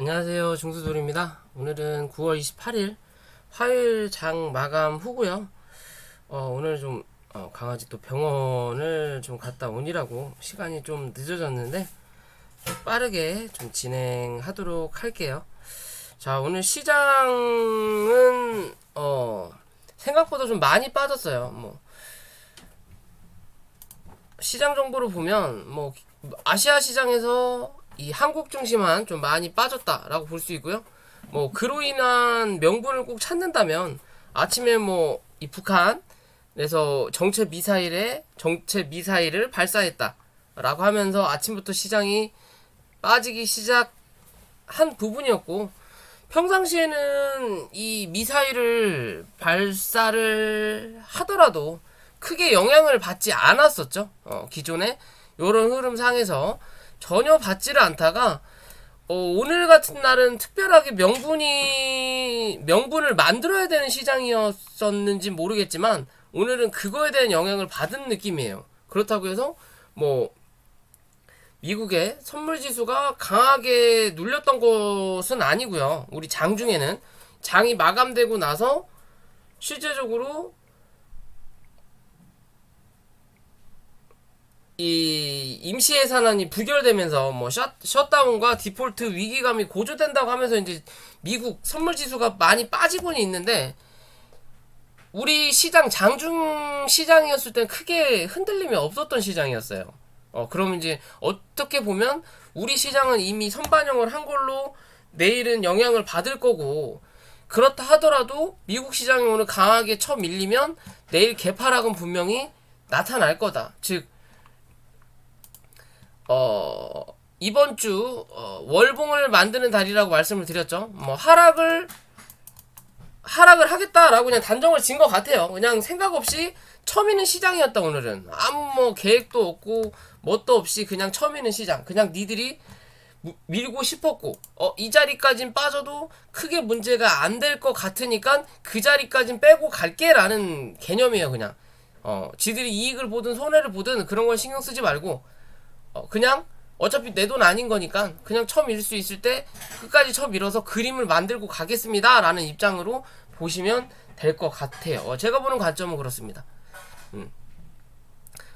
안녕하세요. 중수돌입니다. 오늘은 9월 28일 화요일 장 마감 후고요. 오늘 좀 강아지 또 병원을 좀 갔다 오니라고 시간이 좀 늦어졌는데 좀 빠르게 좀 진행하도록 할게요. 자, 오늘 시장은 생각보다 좀 많이 빠졌어요. 시장 정보를 보면 아시아 시장에서 이 한국 중심한 좀 많이 빠졌다라고 볼 수 있고요. 그로 인한 명분을 꼭 찾는다면 아침에 이 북한에서 정체 미사일을 발사했다라고 하면서 아침부터 시장이 빠지기 시작한 부분이었고, 평상시에는 이 미사일을 발사를 하더라도 크게 영향을 받지 않았었죠. 기존에 요런 흐름상에서 전혀 받지를 않다가 오늘 같은 날은 특별하게 명분을 만들어야 되는 시장이었었는지 모르겠지만 오늘은 그거에 대한 영향을 받은 느낌이에요. 그렇다고 해서 미국의 선물 지수가 강하게 눌렸던 것은 아니고요. 우리 장중에는 장이 마감되고 나서 실제적으로 이 임시 예산안이 부결되면서 셧다운과 디폴트 위기감이 고조된다고 하면서 이제 미국 선물 지수가 많이 빠지고는 있는데, 우리 시장 장중 시장이었을 땐 크게 흔들림이 없었던 시장이었어요. 그럼 이제 어떻게 보면 우리 시장은 이미 선반영을 한 걸로 내일은 영향을 받을 거고, 그렇다 하더라도 미국 시장이 오늘 강하게 쳐밀리면 내일 개파락은 분명히 나타날 거다. 즉 이번 주 월봉을 만드는 달이라고 말씀을 드렸죠. 하락을 하겠다라고 그냥 단정을 지은 것 같아요. 그냥 생각 없이 처미는 시장이었다. 오늘은 아무 계획도 없고 뭣도 없이 그냥 처미는 시장. 그냥 니들이 밀고 싶었고 이 자리까진 빠져도 크게 문제가 안 될 것 같으니까 그 자리까진 빼고 갈게라는 개념이에요. 그냥 지들이 이익을 보든 손해를 보든 그런 걸 신경 쓰지 말고 그냥 어차피 내 돈 아닌 거니까 그냥 쳐밀 수 있을 때 끝까지 쳐밀어서 그림을 만들고 가겠습니다 라는 입장으로 보시면 될 것 같아요. 제가 보는 관점은 그렇습니다.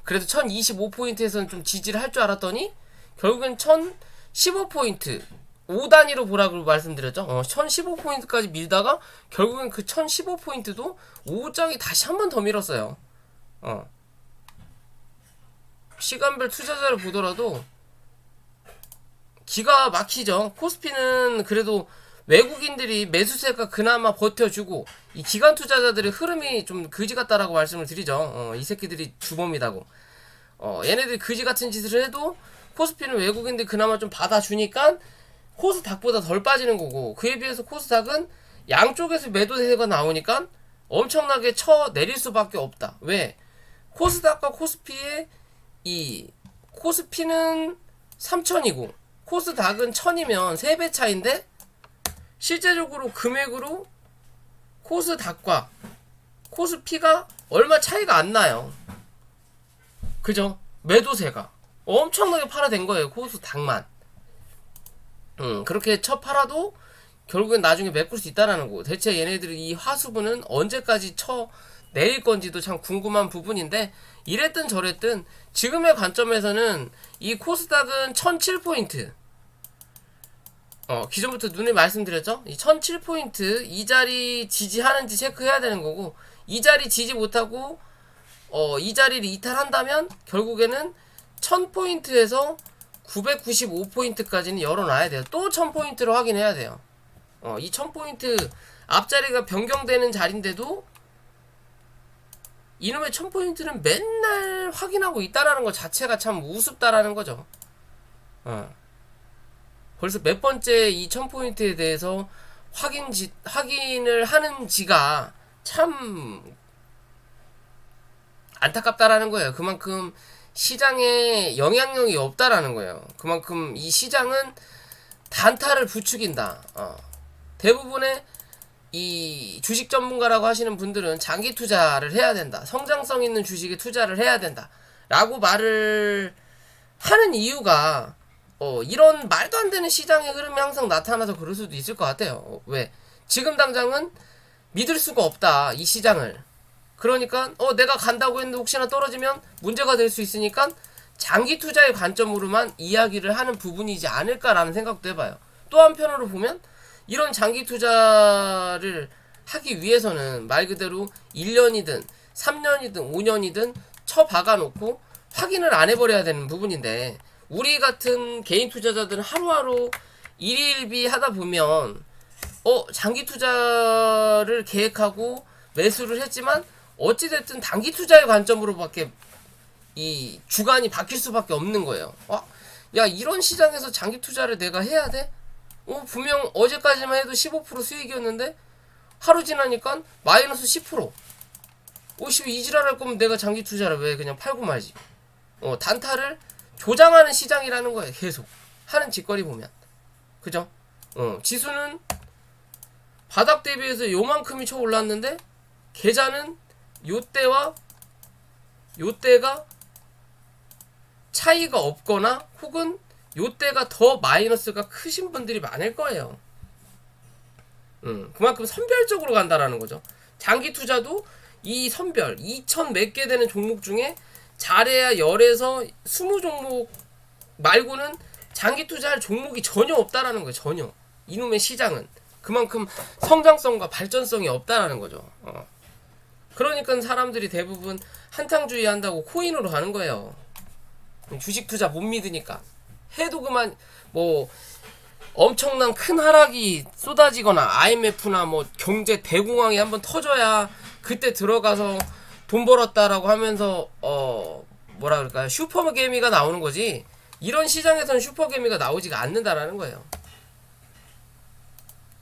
그래도 1025포인트에서는 좀 지지를 할 줄 알았더니 결국엔 1015포인트 5단위로 보라고 말씀드렸죠. 1015포인트까지 밀다가 결국엔 그 1015포인트도 5장이 다시 한 번 더 밀었어요. 시간별 투자자를 보더라도 기가 막히죠. 코스피는 그래도 외국인들이 매수세가 그나마 버텨주고 이 기관 투자자들의 흐름이 좀 그지 같다라고 말씀을 드리죠. 이 새끼들이 주범이다고. 얘네들이 그지 같은 짓을 해도 코스피는 외국인들이 그나마 좀 받아주니까 코스닥보다 덜 빠지는 거고, 그에 비해서 코스닥은 양쪽에서 매도세가 나오니까 엄청나게 쳐 내릴 수밖에 없다. 왜? 코스닥과 코스피의 이 코스피는 3천이고 코스닥은 1000이면 3배 차인데 실제적으로 금액으로 코스닥과 코스피가 얼마 차이가 안 나요. 그죠? 매도세가 엄청나게 팔아댄 거예요. 코스닥만. 그렇게 쳐 팔아도 결국엔 나중에 메꿀 수 있다라는 거. 대체 얘네들이 이 하수분은 언제까지 쳐 내릴 건지도 참 궁금한 부분인데, 이랬든 저랬든 지금의 관점에서는 이 코스닥은 1007포인트, 기존부터 눈에 말씀드렸죠. 이 1007포인트 이 자리 지지하는지 체크해야 되는 거고, 이 자리 지지 못하고 이 자리를 이탈한다면 결국에는 1000포인트에서 995포인트까지는 열어놔야 돼요. 또 1000포인트를 확인해야 돼요. 이 1000포인트 앞자리가 변경되는 자리인데도 이놈의 1000포인트는 맨날 확인하고 있다라는 것 자체가 참 우습다라는 거죠. 벌써 몇 번째 이 1000포인트에 대해서 확인을 하는지가 참 안타깝다라는 거예요. 그만큼 시장에 영향력이 없다라는 거예요. 그만큼 이 시장은 단타를 부추긴다. 대부분의 이 주식 전문가라고 하시는 분들은 장기 투자를 해야 된다. 성장성 있는 주식에 투자를 해야 된다. 라고 말을 하는 이유가 이런 말도 안 되는 시장의 흐름이 항상 나타나서 그럴 수도 있을 것 같아요. 왜? 지금 당장은 믿을 수가 없다, 이 시장을. 그러니까 내가 간다고 했는데 혹시나 떨어지면 문제가 될 수 있으니까 장기 투자의 관점으로만 이야기를 하는 부분이지 않을까라는 생각도 해봐요. 또 한편으로 보면 이런 장기 투자를 하기 위해서는 말 그대로 1년이든 3년이든 5년이든 쳐박아 놓고 확인을 안 해버려야 되는 부분인데, 우리 같은 개인 투자자들은 하루하루 일일비 하다 보면 장기 투자를 계획하고 매수를 했지만 어찌됐든 단기 투자의 관점으로밖에 이 주간이 바뀔 수밖에 없는 거예요. 야, 이런 시장에서 장기 투자를 내가 해야 돼? 분명 어제까지만 해도 15% 수익이었는데 하루 지나니까 마이너스 10%. 이 지랄할 거면 내가 장기 투자를 왜 그냥 팔고 말지. 단타를 조장하는 시장이라는 거예요. 계속 하는 짓거리 보면. 그죠? 지수는 바닥 대비해서 요만큼이 쳐 올랐는데 계좌는 요때와 요때가 차이가 없거나 혹은 요때가 더 마이너스가 크신 분들이 많을 거예요. 그만큼 선별적으로 간다라는 거죠. 장기 투자도 이 선별 2000 몇 개 되는 종목 중에 잘해야 10에서 20종목 말고는 장기 투자할 종목이 전혀 없다라는 거예요. 전혀. 이놈의 시장은 그만큼 성장성과 발전성이 없다라는 거죠. 그러니까 사람들이 대부분 한탕주의 한다고 코인으로 가는 거예요. 주식 투자 못 믿으니까. 해도 그만 뭐 엄청난 큰 하락이 쏟아지거나 IMF나 뭐 경제 대공황이 한번 터져야 그때 들어가서 돈 벌었다라고 하면서 뭐라 그럴까요? 슈퍼개미가 나오는 거지. 이런 시장에서는 슈퍼개미가 나오지가 않는다라는 거예요.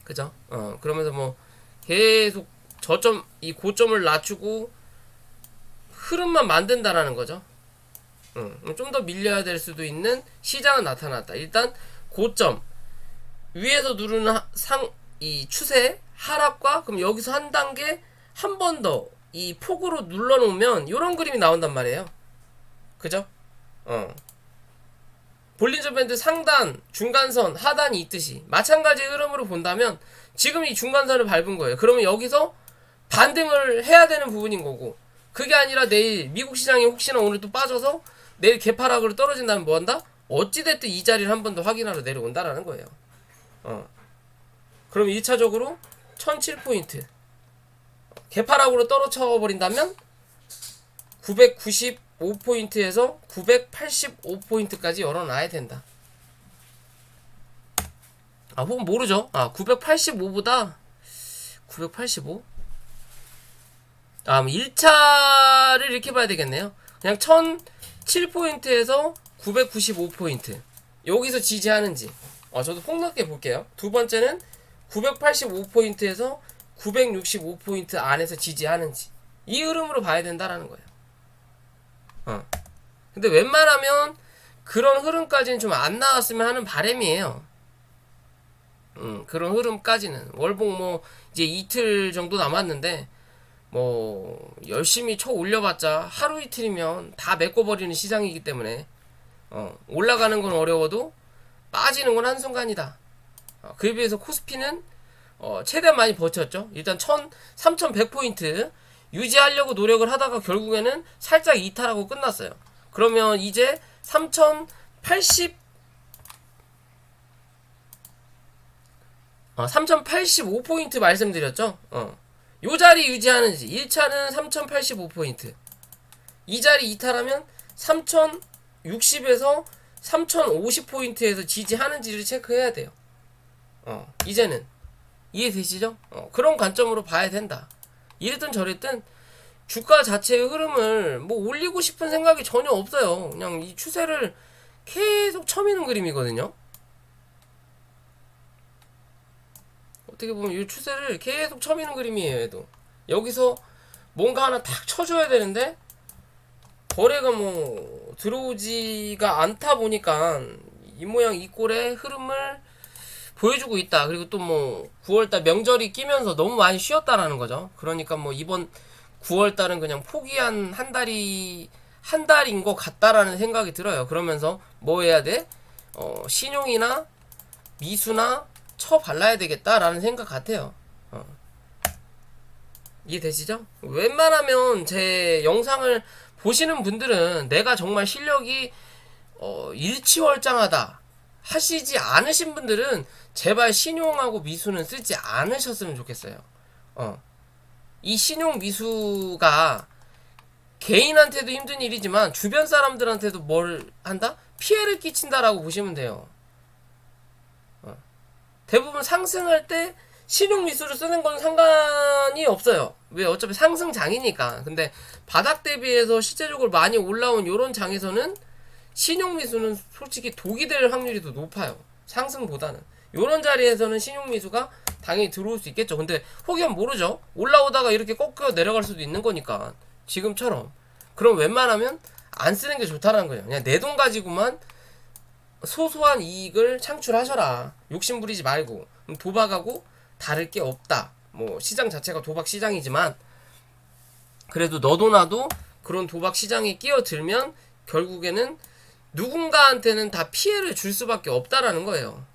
그죠? 그러면서 뭐 계속 저점 이 고점을 낮추고 흐름만 만든다라는 거죠. 좀 더 밀려야 될 수도 있는 시장은 나타났다. 일단 고점 위에서 누르는 이 추세 하락과 그럼 여기서 한 단계 한 번 더 이 폭으로 눌러놓으면 이런 그림이 나온단 말이에요. 그죠? 볼린저 밴드 상단, 중간선, 하단이 있듯이 마찬가지 흐름으로 본다면 지금 이 중간선을 밟은 거예요. 그러면 여기서 반등을 해야 되는 부분인 거고, 그게 아니라 내일 미국 시장이 혹시나 오늘 또 빠져서 내일 개파락으로 떨어진다면 뭐 한다? 어찌됐든 이 자리를 한 번 더 확인하러 내려온다라는 거예요. 그럼 1차적으로 1007포인트 개파락으로 떨어져 버린다면 995포인트에서 985포인트까지 열어놔야 된다. 혹은 모르죠. 985보다 985? 1차를 이렇게 봐야 되겠네요. 그냥 1007포인트에서 995포인트 여기서 지지하는지 저도 폭넓게 볼게요. 두 번째는 985포인트에서 965포인트 안에서 지지하는지, 이 흐름으로 봐야 된다라는 거예요. 근데 웬만하면 그런 흐름까지는 좀 안 나왔으면 하는 바람이에요. 그런 흐름까지는 월봉 뭐 이제 이틀 정도 남았는데 뭐 열심히 쳐 올려봤자 하루 이틀이면 다 메꿔버리는 시장이기 때문에 올라가는 건 어려워도 빠지는 건 한순간이다. 그에 비해서 코스피는 최대한 많이 버텼죠. 일단 3100포인트 유지하려고 노력을 하다가 결국에는 살짝 이탈하고 끝났어요. 그러면 이제 3085포인트 말씀드렸죠. 요 자리 유지하는지, 1차는 3085포인트 이 자리 이탈하면 3060에서 3050포인트에서 지지하는지를 체크해야 돼요. 이제는 이해되시죠? 그런 관점으로 봐야 된다. 이랬든 저랬든 주가 자체의 흐름을 뭐 올리고 싶은 생각이 전혀 없어요. 그냥 이 추세를 계속 쳐미는 그림이거든요. 어떻게 보면 이 추세를 계속 쳐미는 그림이에요. 얘도 여기서 뭔가 하나 탁 쳐줘야 되는데 거래가 뭐 들어오지가 않다 보니까 이 모양 이 꼴의 흐름을 보여주고 있다. 그리고 또 뭐 9월달 명절이 끼면서 너무 많이 쉬었다라는 거죠. 그러니까 뭐 이번 9월달은 그냥 포기한 한 달인 것 같다라는 생각이 들어요. 그러면서 뭐 해야 돼? 신용이나 미수나 쳐발라야 되겠다라는 생각 같아요. 이해되시죠? 웬만하면 제 영상을 보시는 분들은 내가 정말 실력이 일치월장하다 하시지 않으신 분들은 제발 신용하고 미수는 쓰지 않으셨으면 좋겠어요. 이 신용 미수가 개인한테도 힘든 일이지만 주변 사람들한테도 뭘 한다? 피해를 끼친다라고 보시면 돼요. 대부분 상승할 때 신용 미수를 쓰는 건 상관이 없어요. 왜? 어차피 상승장이니까. 근데 바닥 대비해서 실제적으로 많이 올라온 요런 장에서는 신용 미수는 솔직히 독이 될 확률이 더 높아요. 상승보다는. 요런 자리에서는 신용 미수가 당연히 들어올 수 있겠죠. 근데 혹연 모르죠. 올라오다가 이렇게 꺾여 내려갈 수도 있는 거니까. 지금처럼. 그럼 웬만하면 안 쓰는 게 좋다는 거예요. 그냥 내 돈 가지고만 소소한 이익을 창출하셔라. 욕심 부리지 말고. 도박하고 다를 게 없다. 뭐 시장 자체가 도박 시장이지만 그래도 너도 나도 그런 도박 시장에 끼어들면 결국에는 누군가한테는 다 피해를 줄 수밖에 없다라는 거예요.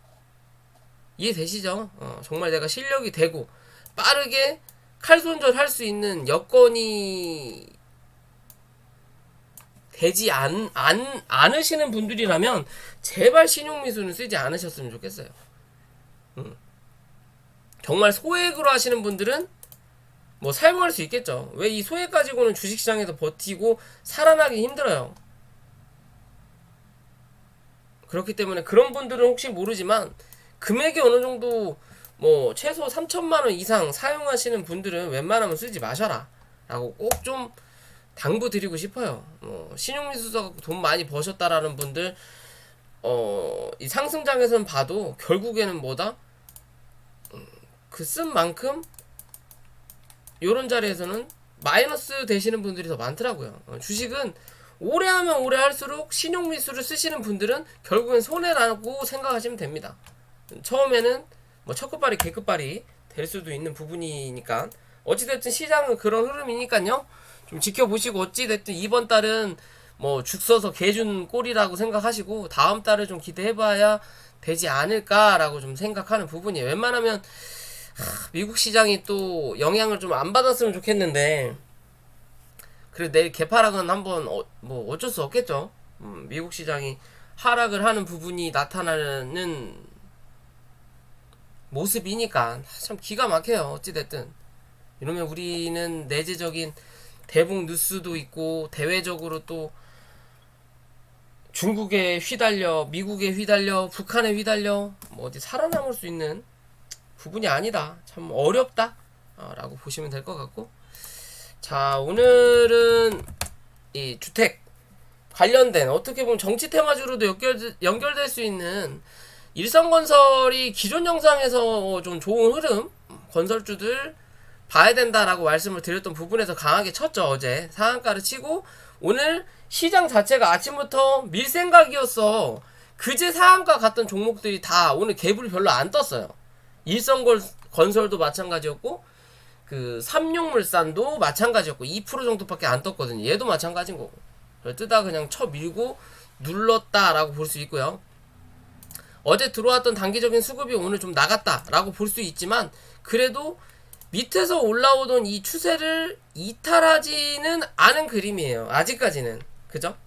이해되시죠? 정말 내가 실력이 되고 빠르게 칼손절할 수 있는 여건이 되지 않으시는 분들이라면 제발 신용미수는 쓰지 않으셨으면 좋겠어요. 정말 소액으로 하시는 분들은 뭐 사용할 수 있겠죠. 왜 이 소액 가지고는 주식시장에서 버티고 살아나기 힘들어요. 그렇기 때문에 그런 분들은 혹시 모르지만 금액이 어느 정도 뭐 최소 3천만원 이상 사용하시는 분들은 웬만하면 쓰지 마셔라 라고 꼭 좀 당부드리고 싶어요. 신용미수서 돈 많이 버셨다라는 분들 이 상승장에서는 봐도 결국에는 뭐다? 그 쓴 만큼 요런 자리에서는 마이너스 되시는 분들이 더 많더라고요. 주식은 오래 하면 오래 할수록 신용미수를 쓰시는 분들은 결국엔 손해라고 생각하시면 됩니다. 처음에는 뭐 첫 끝발이 개끝발이 될 수도 있는 부분이니까 어찌됐든 시장은 그런 흐름이니까요. 좀 지켜보시고 어찌됐든 이번 달은 뭐 죽 써서 개준 꼴이라고 생각하시고 다음 달을 좀 기대해봐야 되지 않을까라고 좀 생각하는 부분이에요. 웬만하면 미국 시장이 또 영향을 좀 안 받았으면 좋겠는데 그래 내일 개파락은 한번 뭐 어쩔 수 없겠죠. 미국 시장이 하락을 하는 부분이 나타나는 모습이니까 참 기가 막혀요. 어찌됐든 이러면 우리는 내재적인 대북 뉴스도 있고 대외적으로 또 중국에 휘달려 미국에 휘달려 북한에 휘달려 뭐 어디 살아남을 수 있는 부분이 아니다. 참 어렵다 라고 보시면 될 것 같고, 자 오늘은 이 주택 관련된 어떻게 보면 정치 테마주로도 연결될 수 있는 일성건설이 기존 영상에서 좀 좋은 흐름 건설주들 봐야 된다라고 말씀을 드렸던 부분에서 강하게 쳤죠. 어제 상한가를 치고 오늘 시장 자체가 아침부터 밀생각이었어. 그제 상한가 갔던 종목들이 다 오늘 갭을 별로 안 떴어요. 일성건설도 마찬가지였고 그 삼육물산도 마찬가지였고 2% 정도밖에 안 떴거든요. 얘도 마찬가지인 거고 뜨다 그냥 쳐밀고 눌렀다라고 볼 수 있고요. 어제 들어왔던 단기적인 수급이 오늘 좀 나갔다라고 볼 수 있지만 그래도 밑에서 올라오던 이 추세를 이탈하지는 않은 그림이에요. 아직까지는. 그죠?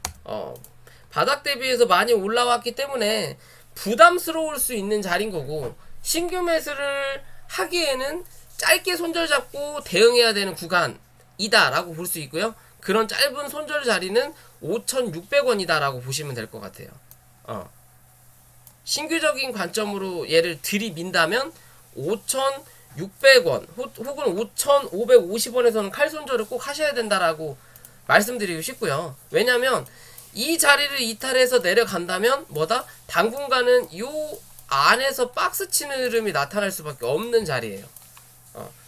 바닥 대비해서 많이 올라왔기 때문에 부담스러울 수 있는 자리인 거고 신규 매수를 하기에는 짧게 손절 잡고 대응해야 되는 구간이다 라고 볼 수 있고요. 그런 짧은 손절 자리는 5,600원이다 라고 보시면 될 것 같아요. 신규적인 관점으로 얘를 들이민다면 5,600원 혹은 5,550원에서는 칼손절을 꼭 하셔야 된다라고 말씀드리고 싶고요. 왜냐면 이 자리를 이탈해서 내려간다면 뭐다? 당분간은 요 안에서 박스 치는 흐름이 나타날 수밖에 없는 자리예요.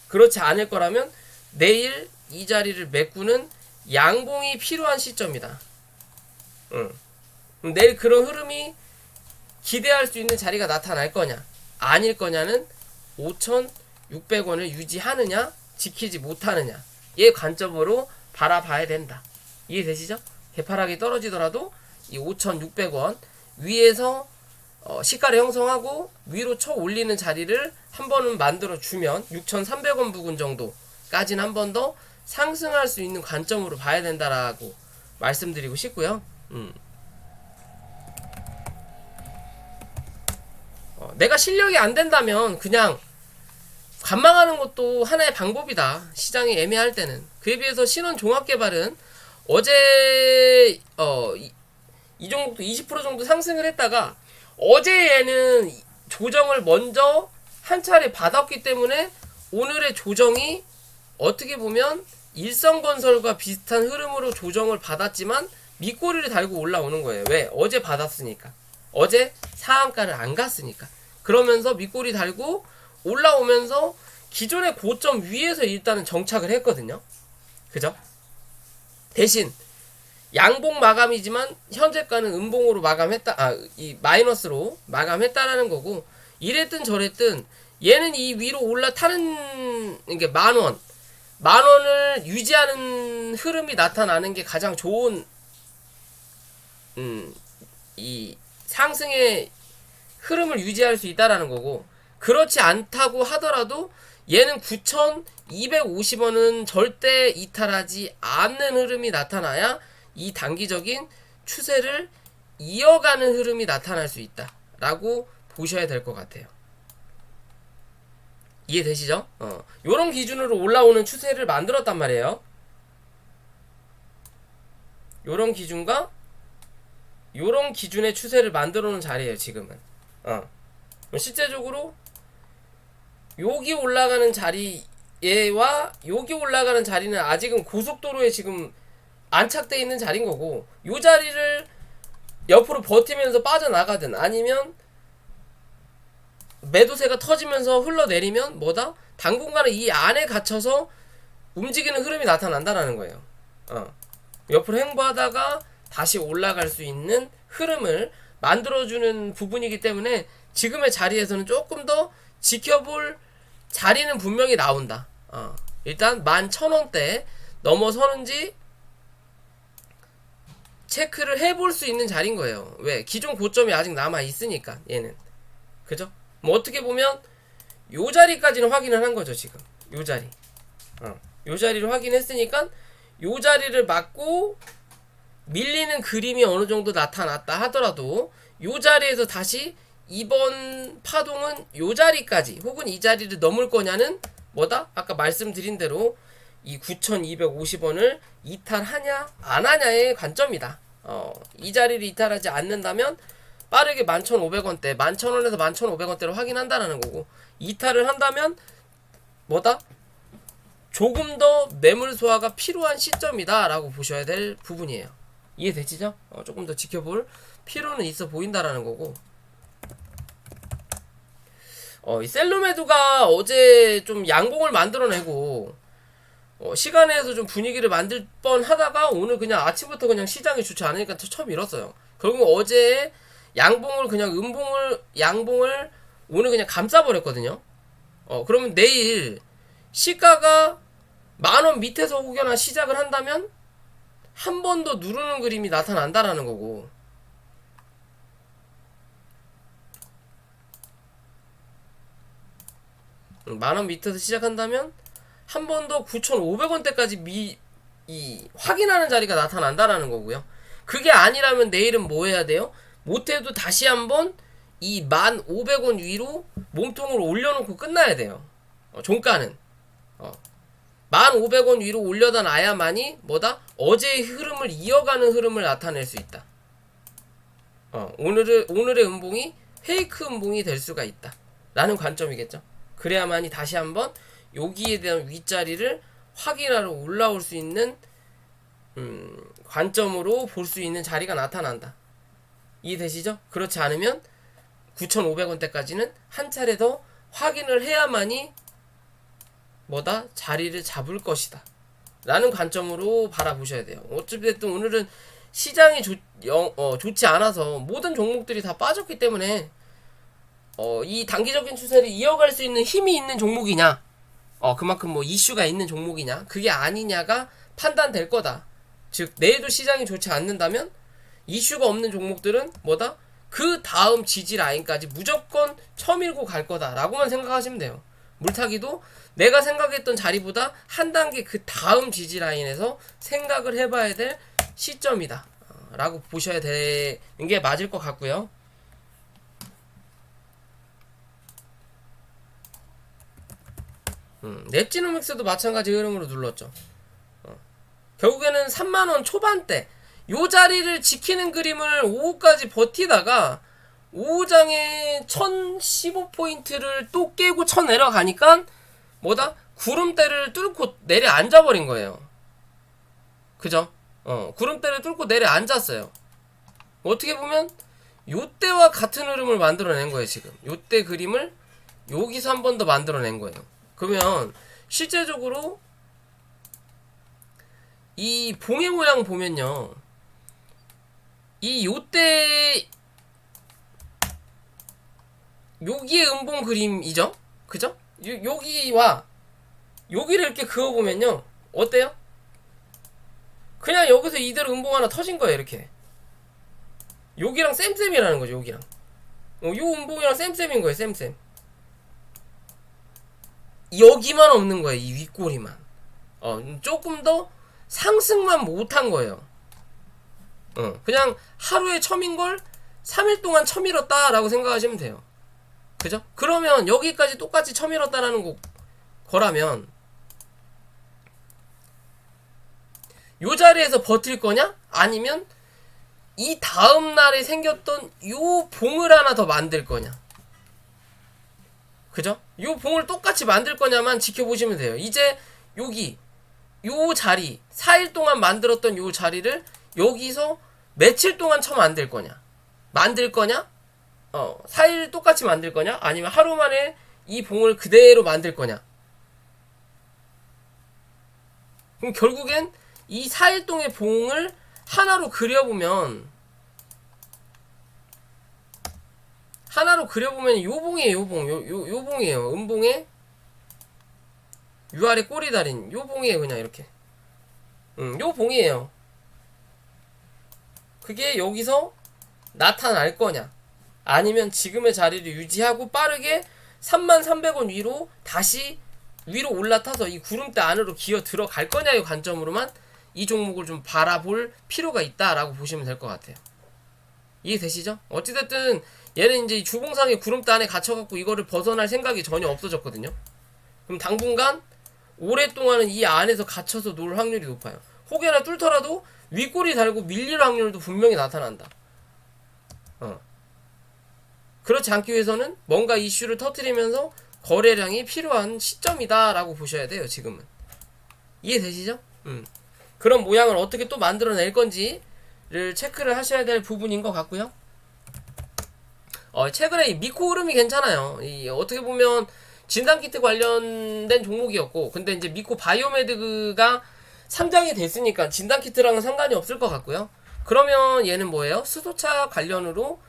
그렇지 않을 거라면 내일 이 자리를 메꾸는 양봉이 필요한 시점이다. 내일 그런 흐름이 기대할 수 있는 자리가 나타날 거냐 아닐 거냐는 5,600원을 유지하느냐 지키지 못하느냐 이 관점으로 바라봐야 된다. 이해되시죠? 개파락이 떨어지더라도 이 5,600원 위에서 시가를 형성하고 위로 쳐 올리는 자리를 한 번은 만들어 주면 6,300원 부근 정도까지는 한 번 더 상승할 수 있는 관점으로 봐야 된다라고 말씀드리고 싶고요. 내가 실력이 안 된다면 그냥 관망하는 것도 하나의 방법이다. 시장이 애매할 때는. 그에 비해서 신원종합개발은 어제 이 종목도 20% 정도 상승을 했다가 어제 얘는 조정을 먼저 한 차례 받았기 때문에 오늘의 조정이 어떻게 보면 일성건설과 비슷한 흐름으로 조정을 받았지만 밑꼬리를 달고 올라오는 거예요. 왜? 어제 받았으니까. 어제 상한가를 안 갔으니까. 그러면서 밑꼬리 달고 올라오면서 기존의 고점 위에서 일단은 정착을 했거든요. 그죠? 대신 양봉 마감이지만 현재가는 음봉으로 마감했다. 이 마이너스로 마감했다라는 거고, 이랬든 저랬든 얘는 이 위로 올라타는 게 만원을 유지하는 흐름이 나타나는 게 가장 좋은 이 상승의 흐름을 유지할 수 있다라는 거고, 그렇지 않다고 하더라도 얘는 9,250원은 절대 이탈하지 않는 흐름이 나타나야 이 단기적인 추세를 이어가는 흐름이 나타날 수 있다 라고 보셔야 될 것 같아요. 이해되시죠? 요런 기준으로 올라오는 추세를 만들었단 말이에요. 요런 기준과 요런 기준의 추세를 만들어 놓은 자리예요. 지금은 실제적으로 여기 올라가는 자리와 여기 올라가는 자리는 아직은 고속도로에 지금 안착되어 있는 자리인 거고, 요 자리를 옆으로 버티면서 빠져나가든 아니면 매도세가 터지면서 흘러내리면 뭐다? 당분간은 이 안에 갇혀서 움직이는 흐름이 나타난다라는 거예요. 옆으로 횡보하다가 다시 올라갈 수 있는 흐름을 만들어주는 부분이기 때문에 지금의 자리에서는 조금 더 지켜볼 자리는 분명히 나온다. 일단 11,000원대 넘어서는지 체크를 해볼 수 있는 자리인 거예요. 왜? 기존 고점이 아직 남아있으니까 얘는. 그죠? 뭐 어떻게 보면 요 자리까지는 확인을 한 거죠. 지금 요 자리 요 자리를 확인했으니까 요 자리를 맞고 밀리는 그림이 어느 정도 나타났다 하더라도 요 자리에서 다시 이번 파동은 요 자리까지 혹은 이 자리를 넘을 거냐는 뭐다? 아까 말씀드린 대로 이 9,250원을 이탈하냐 안 하냐의 관점이다. 이 자리를 이탈하지 않는다면 빠르게 11,500원대 11,000원에서 11,500원대로 확인한다라는 거고, 이탈을 한다면 뭐다? 조금 더 매물 소화가 필요한 시점이다 라고 보셔야 될 부분이에요. 이해되시죠? 조금 더 지켜볼 필요는 있어 보인다라는 거고, 이 셀루메두가 어제 좀 양봉을 만들어내고 시간에서 좀 분위기를 만들 뻔 하다가 오늘 그냥 아침부터 그냥 시장이 좋지 않으니까 처음 밀었어요. 결국 어제 양봉을 그냥 양봉을 오늘 그냥 감싸버렸거든요. 그러면 내일 시가가 10,000원 밑에서 혹여나 시작을 한다면 한 번 더 누르는 그림이 나타난다라는 거고, 만원 밑에서 시작한다면 한 번 더 9,500원대까지 확인하는 자리가 나타난다라는 거고요. 그게 아니라면 내일은 뭐 해야 돼요? 못해도 다시 한번 이 1,500원 위로 몸통을 올려놓고 끝나야 돼요. 종가는 1,500원 위로 올려다 놔야만이 뭐다? 어제의 흐름을 이어가는 흐름을 나타낼 수 있다. 오늘의 음봉이 페이크 음봉이 될 수가 있다 라는 관점이겠죠. 그래야만이 다시 한번 여기에 대한 윗자리를 확인하러 올라올 수 있는 관점으로 볼 수 있는 자리가 나타난다. 이해되시죠? 그렇지 않으면 9,500원대까지는 한 차례 더 확인을 해야만이 뭐다? 자리를 잡을 것이다 라는 관점으로 바라보셔야 돼요. 어찌됐든 오늘은 시장이 좋지 않아서 모든 종목들이 다 빠졌기 때문에 이 단기적인 추세를 이어갈 수 있는 힘이 있는 종목이냐, 그만큼 뭐 이슈가 있는 종목이냐, 그게 아니냐가 판단될 거다. 즉 내일도 시장이 좋지 않는다면 이슈가 없는 종목들은 뭐다? 그 다음 지지 라인까지 무조건 쳐밀고 갈 거다라고만 생각하시면 돼요. 물타기도 내가 생각했던 자리보다 한 단계 그 다음 지지 라인에서 생각을 해봐야 될 시점이다 라고 보셔야 되는 게 맞을 것 같고요. 넵지노믹스도 마찬가지 흐름으로 눌렀죠. 결국에는 3만원 초반대 요 자리를 지키는 그림을 오후까지 버티다가 오후장에 1015포인트를 또 깨고 쳐 내려가니까 뭐다? 구름대를 뚫고 내려 앉아버린 거예요. 그죠? 구름대를 뚫고 내려 앉았어요. 어떻게 보면 요때와 같은 흐름을 만들어낸 거예요. 지금 요때 그림을 여기서 한 번 더 만들어낸 거예요. 그러면 실제적으로 이 봉의 모양 보면요, 이 요때 여기에 음봉 그림이죠? 그죠? 여기와 여기를 이렇게 그어보면요, 어때요? 그냥 여기서 이대로 음봉 하나 터진 거예요. 이렇게 여기랑 쌤쌤이라는 거죠. 여기랑 요 음봉이랑 쌤쌤인 거예요. 쌤쌤. 여기만 없는 거예요. 이 윗꼬리만. 조금 더 상승만 못한 거예요. 그냥 하루에 첨인 걸 3일 동안 처밀었다라고 생각하시면 돼요. 그죠? 그러면 여기까지 똑같이 처밀었다라는 거라면 요 자리에서 버틸 거냐? 아니면 이 다음 날에 생겼던 요 봉을 하나 더 만들 거냐? 그죠? 요 봉을 똑같이 만들 거냐만 지켜보시면 돼요. 이제 여기 요 자리 4일 동안 만들었던 요 자리를 여기서 며칠 동안 쳐 만들 거냐? 4일 똑같이 만들 거냐? 아니면 하루 만에 이 봉을 그대로 만들 거냐? 그럼 결국엔 이 4일 동의 봉을 하나로 그려보면 요 봉이에요. 요 봉이에요. 음봉에 위아래 꼬리 달인 요 봉이에요. 그냥 이렇게 요 봉이에요. 그게 여기서 나타날 거냐, 아니면 지금의 자리를 유지하고 빠르게 33,300원 위로 다시 위로 올라타서 이 구름대 안으로 기어 들어갈 거냐의 관점으로만 이 종목을 좀 바라볼 필요가 있다라고 보시면 될 것 같아요. 이해되시죠? 어찌됐든 얘는 이제 이 주봉상의 구름대 안에 갇혀갖고 이거를 벗어날 생각이 전혀 없어졌거든요. 그럼 당분간 오랫동안은 이 안에서 갇혀서 놀 확률이 높아요. 혹여나 뚫더라도 윗꼬리 달고 밀릴 확률도 분명히 나타난다. 그렇지 않기 위해서는 뭔가 이슈를 터뜨리면서 거래량이 필요한 시점이다 라고 보셔야 돼요. 지금은. 이해되시죠? 그런 모양을 어떻게 또 만들어낼 건지를 체크를 하셔야 될 부분인 것 같고요. 최근에 이 미코 흐름이 괜찮아요. 어떻게 보면 진단키트 관련된 종목이었고, 근데 이제 미코 바이오메드가 상장이 됐으니까 진단키트랑은 상관이 없을 것 같고요. 그러면 얘는 뭐예요? 수소차 관련으로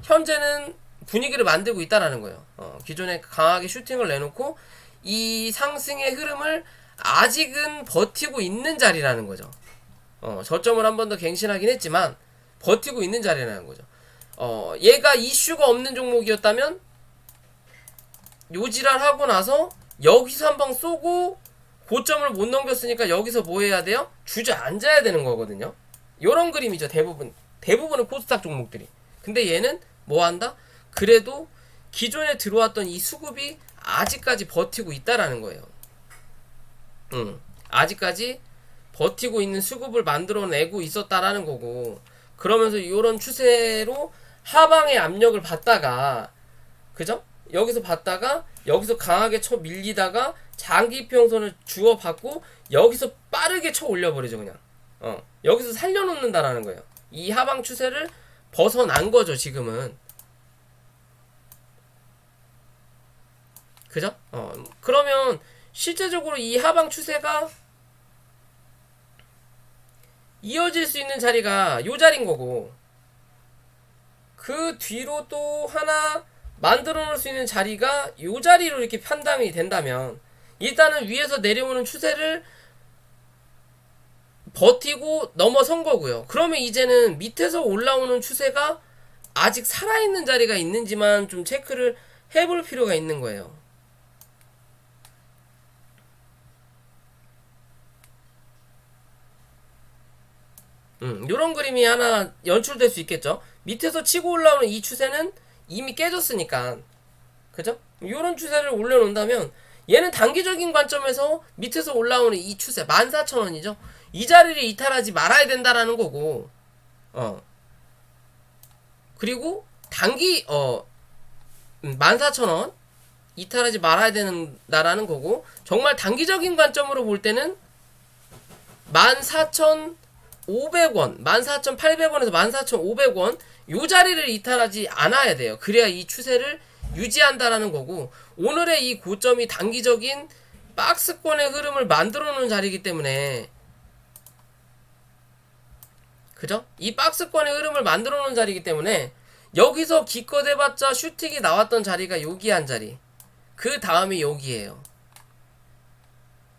현재는 분위기를 만들고 있다라는 거예요. 기존에 강하게 슈팅을 내놓고 이 상승의 흐름을 아직은 버티고 있는 자리라는 거죠. 저점을 한 번 더 갱신하긴 했지만 버티고 있는 자리라는 거죠. 얘가 이슈가 없는 종목이었다면 요지랄 하고 나서 여기서 한 방 쏘고 고점을 못 넘겼으니까 여기서 뭐 해야 돼요? 주저앉아야 되는 거거든요. 요런 그림이죠. 대부분의 코스닥 종목들이. 근데 얘는 뭐 한다? 그래도 기존에 들어왔던 이 수급이 아직까지 버티고 있다라는 거예요. 아직까지 버티고 있는 수급을 만들어내고 있었다라는 거고, 그러면서 이런 추세로 하방의 압력을 받다가, 그죠? 여기서 받다가 여기서 강하게 쳐 밀리다가 장기 평선을 주워받고 여기서 빠르게 쳐 올려버리죠. 그냥 여기서 살려놓는다라는 거예요. 이 하방 추세를 벗어난 거죠. 지금은. 그죠? 그러면 실제적으로 이 하방 추세가 이어질 수 있는 자리가 요 자리인 거고, 그 뒤로 또 하나 만들어 놓을 수 있는 자리가 요 자리로 이렇게 판단이 된다면, 일단은 위에서 내려오는 추세를 버티고 넘어선 거고요. 그러면 이제는 밑에서 올라오는 추세가 아직 살아있는 자리가 있는지만 좀 체크를 해볼 필요가 있는 거예요. 요런 그림이 하나 연출될 수 있겠죠. 밑에서 치고 올라오는 이 추세는 이미 깨졌으니까, 그죠? 요런 추세를 올려놓는다면 얘는 단기적인 관점에서 밑에서 올라오는 이 추세 14,000원이죠. 이 자리를 이탈하지 말아야 된다라는 거고, 그리고 단기 14,000원 이탈하지 말아야 된다라는 거고, 정말 단기적인 관점으로 볼 때는 14,500원, 14,800원에서 14,500원 요 자리를 이탈하지 않아야 돼요. 그래야 이 추세를 유지한다라는 거고, 오늘의 이 고점이 단기적인 박스권의 흐름을 만들어 놓은 자리이기 때문에, 그죠? 이 박스권의 흐름을 만들어 놓은 자리이기 때문에 여기서 기껏 해봤자 슈팅이 나왔던 자리가 여기 한 자리, 그 다음이 여기에요.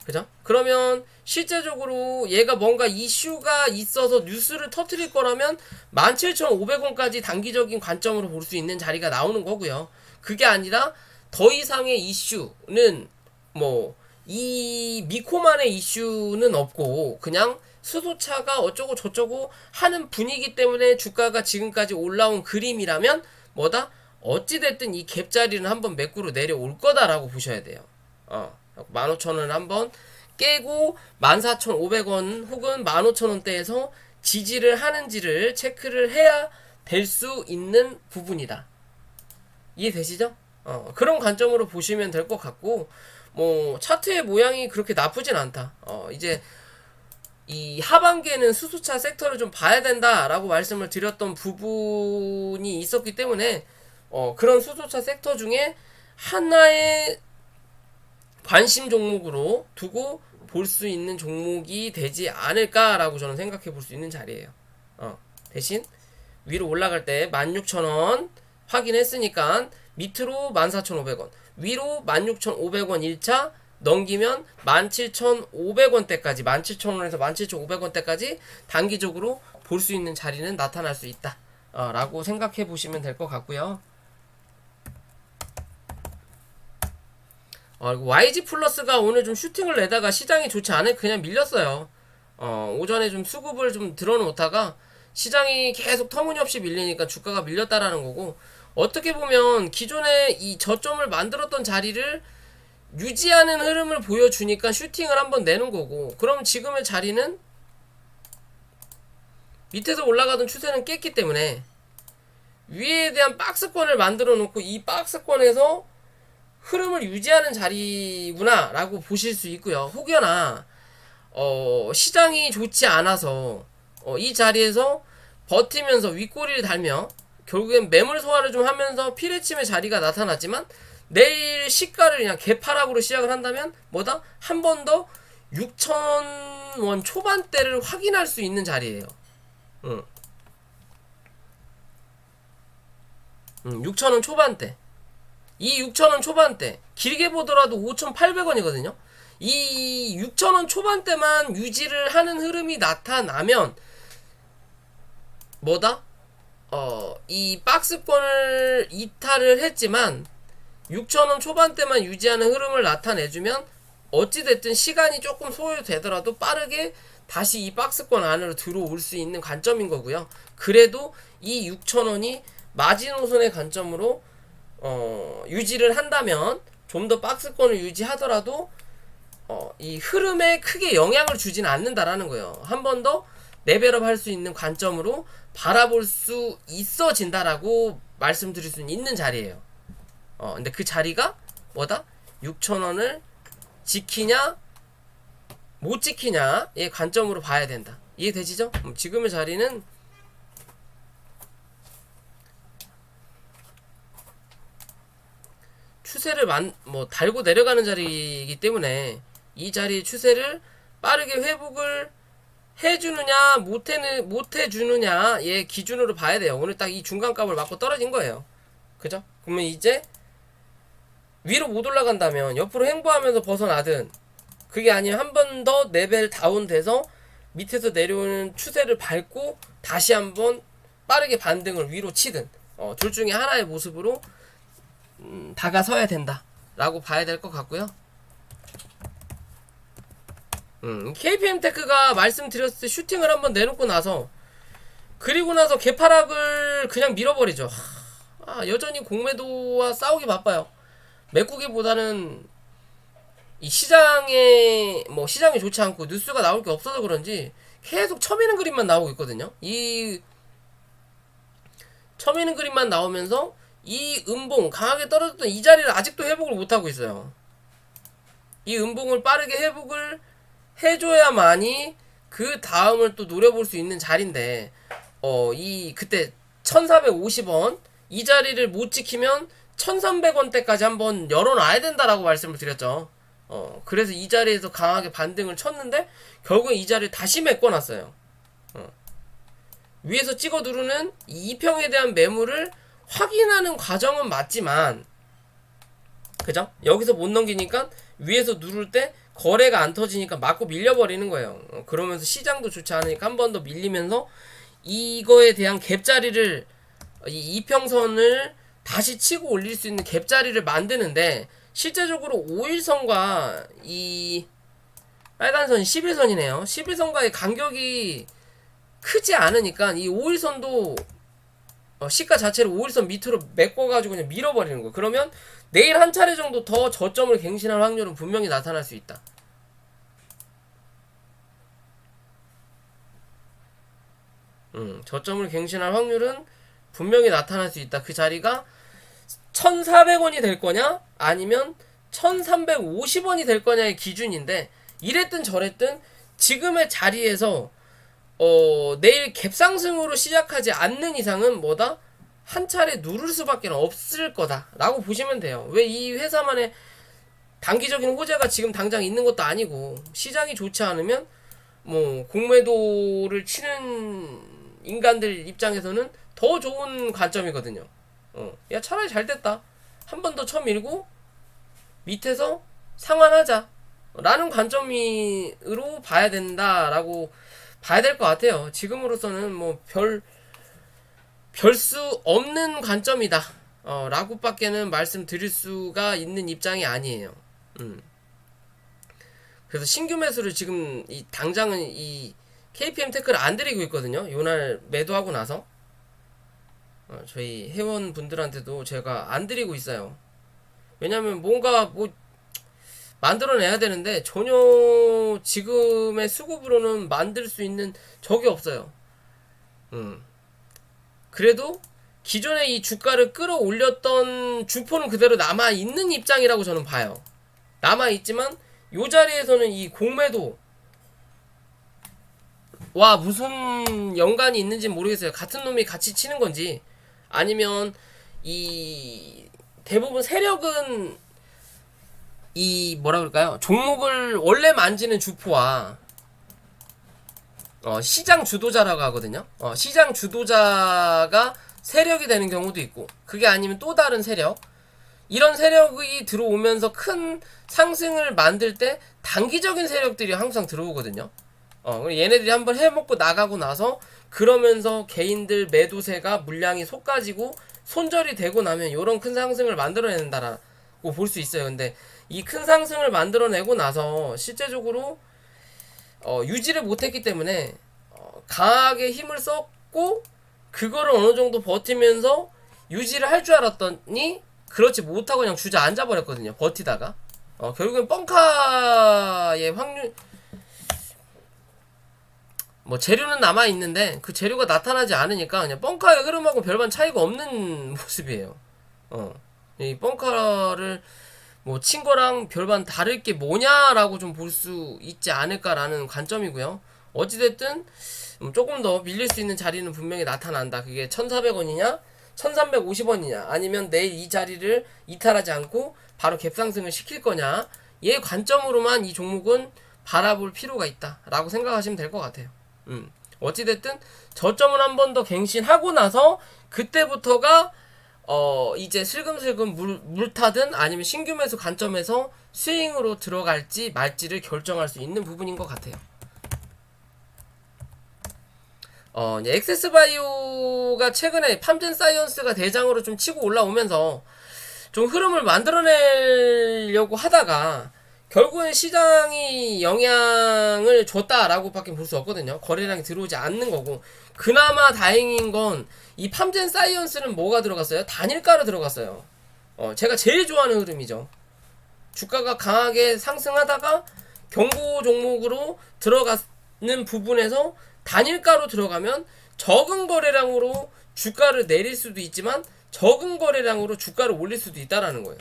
그죠? 그러면 실제적으로 얘가 뭔가 이슈가 있어서 뉴스를 터뜨릴 거라면 17,500원까지 단기적인 관점으로 볼 수 있는 자리가 나오는 거고요. 그게 아니라 더 이상의 이슈는 뭐 이 미코만의 이슈는 없고 그냥 수소차가 어쩌고 저쩌고 하는 분위기 때문에 주가가 지금까지 올라온 그림이라면 뭐다? 어찌됐든 이 갭자리는 한번 매꾸로 내려올 거다라고 보셔야 돼요. 15,000원을 한번 깨고 14,500원 혹은 15,000원대에서 지지를 하는지를 체크를 해야 될 수 있는 부분이다. 이해되시죠? 그런 관점으로 보시면 될 것 같고, 뭐 차트의 모양이 그렇게 나쁘진 않다. 이제 이 하반기에는 수소차 섹터를 좀 봐야 된다라고 말씀을 드렸던 부분이 있었기 때문에 그런 수소차 섹터 중에 하나의 관심 종목으로 두고 볼 수 있는 종목이 되지 않을까라고 저는 생각해 볼 수 있는 자리예요. 대신 위로 올라갈 때 16,000원 확인했으니까 밑으로 14,500원, 위로 16,500원 1차 넘기면 17,500원대까지, 17,000원에서 17,500원대까지 단기적으로 볼 수 있는 자리는 나타날 수 있다 라고 생각해 보시면 될 것 같고요. YG 플러스가 오늘 좀 슈팅을 내다가 시장이 좋지 않아 그냥 밀렸어요. 오전에 좀 수급을 좀 들어놓다가 시장이 계속 터무니없이 밀리니까 주가가 밀렸다라는 거고, 어떻게 보면 기존에 이 저점을 만들었던 자리를 유지하는 흐름을 보여주니까 슈팅을 한번 내는 거고, 그럼 지금의 자리는 밑에서 올라가던 추세는 깼기 때문에 위에 대한 박스권을 만들어 놓고 이 박스권에서 흐름을 유지하는 자리구나 라고 보실 수 있고요. 혹여나 시장이 좋지 않아서 이 자리에서 버티면서 윗꼬리를 달며 결국엔 매물 소화를 좀 하면서 피레침의 자리가 나타났지만, 내일 시가를 그냥 개파락으로 시작을 한다면 뭐다? 한 번 더 6,000원 초반대를 확인할 수 있는 자리예요. 6,000원 초반대. 이 6,000원 초반대 길게 보더라도 5,800원이거든요. 이 6,000원 초반대만 유지를 하는 흐름이 나타나면 뭐다? 이 박스권을 이탈을 했지만 6,000원 초반대만 유지하는 흐름을 나타내주면 어찌됐든 시간이 조금 소요되더라도 빠르게 다시 이 박스권 안으로 들어올 수 있는 관점인 거고요. 그래도 이 6,000원이 마지노선의 관점으로 유지를 한다면 좀 더 박스권을 유지하더라도 이 흐름에 크게 영향을 주지는 않는다라는 거예요. 한 번 더 레벨업 할 수 있는 관점으로 바라볼 수 있어진다라고 말씀드릴 수 있는 자리예요. 근데 그 자리가 뭐다? 6,000원을 지키냐 못 지키냐의 관점으로 봐야 된다. 이해되시죠? 지금의 자리는 추세를 달고 내려가는 자리이기 때문에 이 자리의 추세를 빠르게 회복을 해주느냐 못해주느냐의 기준으로 봐야 돼요. 오늘 딱 이 중간값을 맞고 떨어진 거예요. 그죠? 그러면 이제 위로 못 올라간다면 옆으로 횡보하면서 벗어나든, 그게 아니면 한 번 더 레벨 다운 돼서 밑에서 내려오는 추세를 밟고 다시 한번 빠르게 반등을 위로 치든 둘 중에 하나의 모습으로 다가서야 된다 라고 봐야 될 것 같고요. KPM테크가 말씀드렸을 때 슈팅을 한번 내놓고 나서 그리고 나서 개파락을 그냥 밀어버리죠. 여전히 공매도와 싸우기 바빠요. 메꾸기보다는 이 시장이 좋지 않고 뉴스가 나올 게 없어서 그런지 계속 처미는 그림만 나오고 있거든요. 이 처미는 그림만 나오면서 이 음봉 강하게 떨어졌던 이 자리를 아직도 회복을 못하고 있어요. 이 음봉을 빠르게 회복을 해줘야만이 그 다음을 또 노려볼 수 있는 자리인데 그때 1450원 이 자리를 못 지키면 1300원대까지 한번 열어놔야 된다라고 말씀을 드렸죠. 그래서 이 자리에서 강하게 반등을 쳤는데 결국 이 자리를 다시 메꿔놨어요. 위에서 찍어 누르는 이 2평에 대한 매물을 확인하는 과정은 맞지만 그죠? 여기서 못 넘기니까 위에서 누를 때 거래가 안 터지니까 맞고 밀려버리는 거예요. 그러면서 시장도 좋지 않으니까 한 번 더 밀리면서 이거에 대한 갭자리를 이 2평선을 다시 치고 올릴 수 있는 갭자리를 만드는데 실제적으로 5일선과 이 빨간 선이 11선이네요. 11선과의 간격이 크지 않으니까 이 5일선도 시가 자체를 5일선 밑으로 메꿔가지고 그냥 밀어버리는 거예요. 그러면 내일 한 차례 정도 더 저점을 갱신할 확률은 분명히 나타날 수 있다. 저점을 갱신할 확률은 분명히 나타날 수 있다. 그 자리가 1400원이 될 거냐 아니면 1350원이 될 거냐의 기준인데 이랬든 저랬든 지금의 자리에서 내일 갭상승으로 시작하지 않는 이상은 뭐다? 한 차례 누를 수밖에 없을 거다 라고 보시면 돼요. 왜 이 회사만의 단기적인 호재가 지금 당장 있는 것도 아니고 시장이 좋지 않으면 뭐 공매도를 치는 인간들 입장에서는 더 좋은 관점이거든요. 야 차라리 잘 됐다. 한 번 더 쳐밀고 밑에서 상환하자 라는 관점으로 봐야 된다라고 봐야 될 것 같아요. 지금으로서는 뭐 별 수 없는 관점이다 라고 밖에는 말씀드릴 수가 있는 입장이 아니에요. 그래서 신규 매수를 지금 당장은 이 KPM테크를 안 드리고 있거든요. 요날 매도하고 나서 저희 회원분들한테도 제가 안 드리고 있어요. 왜냐면 뭔가 뭐 만들어내야 되는데 전혀 지금의 수급으로는 만들 수 있는 적이 없어요. 그래도 기존에 이 주가를 끌어올렸던 주포는 그대로 남아있는 입장이라고 저는 봐요. 남아있지만 요 자리에서는 이 공매도 와 무슨 연관이 있는지 모르겠어요. 같은 놈이 같이 치는 건지 아니면 이 대부분 세력은 이 뭐라 그럴까요? 종목을 원래 만지는 주포와 시장 주도자라고 하거든요. 시장 주도자가 세력이 되는 경우도 있고 그게 아니면 또 다른 세력 이런 세력이 들어오면서 큰 상승을 만들 때 단기적인 세력들이 항상 들어오거든요. 얘네들이 한번 해먹고 나가고 나서 그러면서 개인들 매도세가 물량이 솟아지고 손절이 되고 나면 이런 큰 상승을 만들어낸다라고 볼 수 있어요. 근데 이 큰 상승을 만들어내고 나서 실제적으로 유지를 못했기 때문에 강하게 힘을 썼고 그거를 어느 정도 버티면서 유지를 할 줄 알았더니 그렇지 못하고 그냥 주저앉아 버렸거든요. 버티다가 결국엔 뻥카의 확률 뭐 재료는 남아 있는데 그 재료가 나타나지 않으니까 그냥 뻥카의 흐름하고 별반 차이가 없는 모습이에요. 이 뻥카를 뭐 친 거랑 별반 다를 게 뭐냐라고 좀 볼 수 있지 않을까라는 관점이고요. 어찌됐든 조금 더 밀릴 수 있는 자리는 분명히 나타난다. 그게 1400원이냐 1350원이냐 아니면 내일 이 자리를 이탈하지 않고 바로 갭상승을 시킬 거냐 얘 관점으로만 이 종목은 바라볼 필요가 있다 라고 생각하시면 될 것 같아요. 어찌됐든 저점을 한 번 더 갱신하고 나서 그때부터가 이제 슬금슬금 물 타든 아니면 신규 매수 관점에서 스윙으로 들어갈지 말지를 결정할 수 있는 부분인 것 같아요. 이제 액세스바이오가 최근에 팜젠사이언스가 대장으로 좀 치고 올라오면서 좀 흐름을 만들어내려고 하다가 결국엔 시장이 영향을 줬다라고 밖에 볼 수 없거든요. 거래량이 들어오지 않는 거고, 그나마 다행인 건 이 팜젠사이언스는 뭐가 들어갔어요? 단일가로 들어갔어요. 제가 제일 좋아하는 흐름이죠. 주가가 강하게 상승하다가 경고 종목으로 들어가는 부분에서 단일가로 들어가면 적은 거래량으로 주가를 내릴 수도 있지만 적은 거래량으로 주가를 올릴 수도 있다라는 거예요.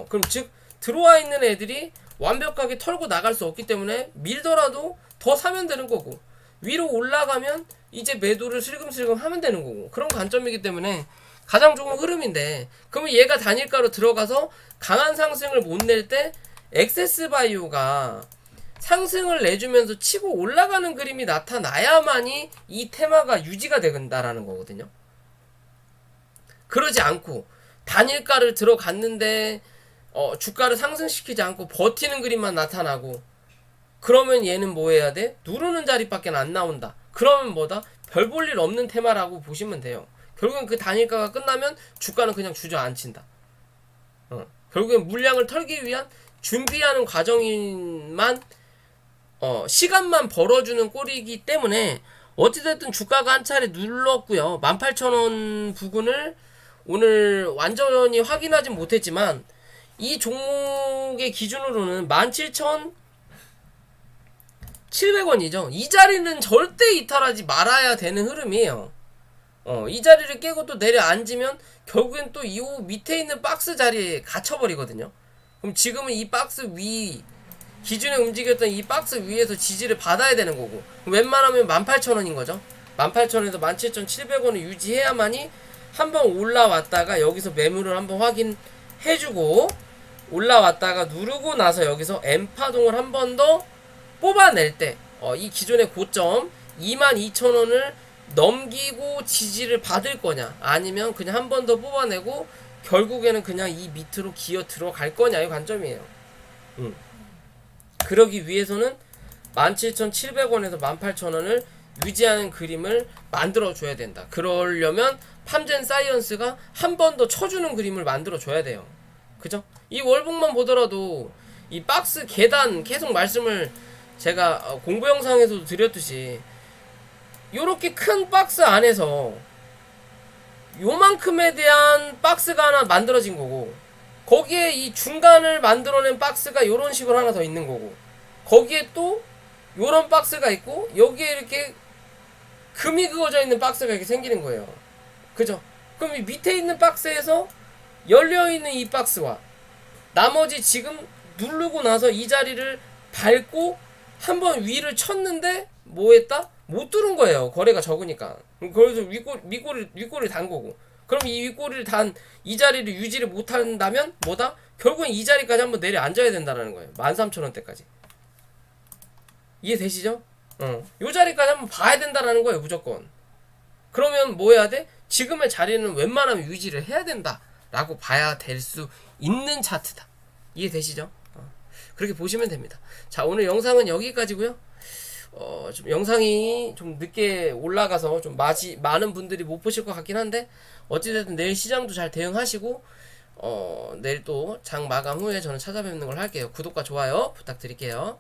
그럼 즉 들어와 있는 애들이 완벽하게 털고 나갈 수 없기 때문에 밀더라도 더 사면 되는 거고, 위로 올라가면 이제 매도를 슬금슬금 하면 되는 거고, 그런 관점이기 때문에 가장 좋은 흐름인데, 그러면 얘가 단일가로 들어가서 강한 상승을 못 낼 때 액세스바이오가 상승을 내주면서 치고 올라가는 그림이 나타나야만이 이 테마가 유지가 된다라는 거거든요. 그러지 않고 단일가를 들어갔는데 주가를 상승시키지 않고 버티는 그림만 나타나고, 그러면 얘는 뭐 해야 돼? 누르는 자리밖에 안 나온다. 그러면 뭐다? 별 볼 일 없는 테마라고 보시면 돼요. 결국엔 그 단일가가 끝나면 주가는 그냥 주저앉힌다. 결국엔 물량을 털기 위한 준비하는 과정만, 시간만 벌어주는 꼴이기 때문에 어찌됐든 주가가 한 차례 눌렀고요. 18,000원 부근을 오늘 완전히 확인하진 못했지만 이 종목의 기준으로는 17,700원이죠. 이 자리는 절대 이탈하지 말아야 되는 흐름이에요. 이 자리를 깨고 또 내려앉으면 결국엔 또 이 밑에 있는 박스 자리에 갇혀버리거든요. 그럼 지금은 이 박스 위, 기존에 움직였던 이 박스 위에서 지지를 받아야 되는 거고, 웬만하면 18,000원인 거죠. 18,000원에서 17,700원을 유지해야만이 한번 올라왔다가 여기서 매물을 한번 확인해주고, 올라왔다가 누르고 나서 여기서 M파동을 한 번 더 뽑아낼 때, 이 기존의 고점 22,000원을 넘기고 지지를 받을 거냐, 아니면 그냥 한 번 더 뽑아내고 결국에는 그냥 이 밑으로 기어 들어갈 거냐의 관점이에요. 그러기 위해서는 17,700원에서 18,000원을 유지하는 그림을 만들어 줘야 된다. 그러려면 팜젠사이언스가 한 번 더 쳐주는 그림을 만들어 줘야 돼요. 그죠? 이 월봉만 보더라도 이 박스 계단, 계속 말씀을 제가 공부 영상에서도 드렸듯이 요렇게 큰 박스 안에서 요만큼에 대한 박스가 하나 만들어진 거고, 거기에 이 중간을 만들어낸 박스가 요런 식으로 하나 더 있는 거고, 거기에 또 요런 박스가 있고, 여기에 이렇게 금이 그어져 있는 박스가 이렇게 생기는 거예요. 그죠? 그럼 이 밑에 있는 박스에서 열려있는 이 박스와 나머지 지금 누르고 나서 이 자리를 밟고 한번 위를 쳤는데 뭐 했다? 못 뚫은 거예요. 거래가 적으니까. 그래서 윗꼬리를 단 거고. 그럼 이 윗꼬리를 단 이 자리를 유지를 못 한다면 뭐다? 결국엔 이 자리까지 한번 내려 앉아야 된다는 거예요. 13,000원대까지. 이해되시죠? 요 자리까지 한번 봐야 된다라는 거예요. 무조건. 그러면 뭐 해야 돼? 지금의 자리는 웬만하면 유지를 해야 된다라고 봐야 될 수 있는 차트다. 이해되시죠? 그렇게 보시면 됩니다. 자, 오늘 영상은 여기까지고요. 좀 영상이 좀 늦게 올라가서 좀 많은 분들이 못 보실 것 같긴 한데, 어찌됐든 내일 시장도 잘 대응하시고, 내일 또 장 마감 후에 저는 찾아뵙는 걸 할게요. 구독과 좋아요 부탁드릴게요.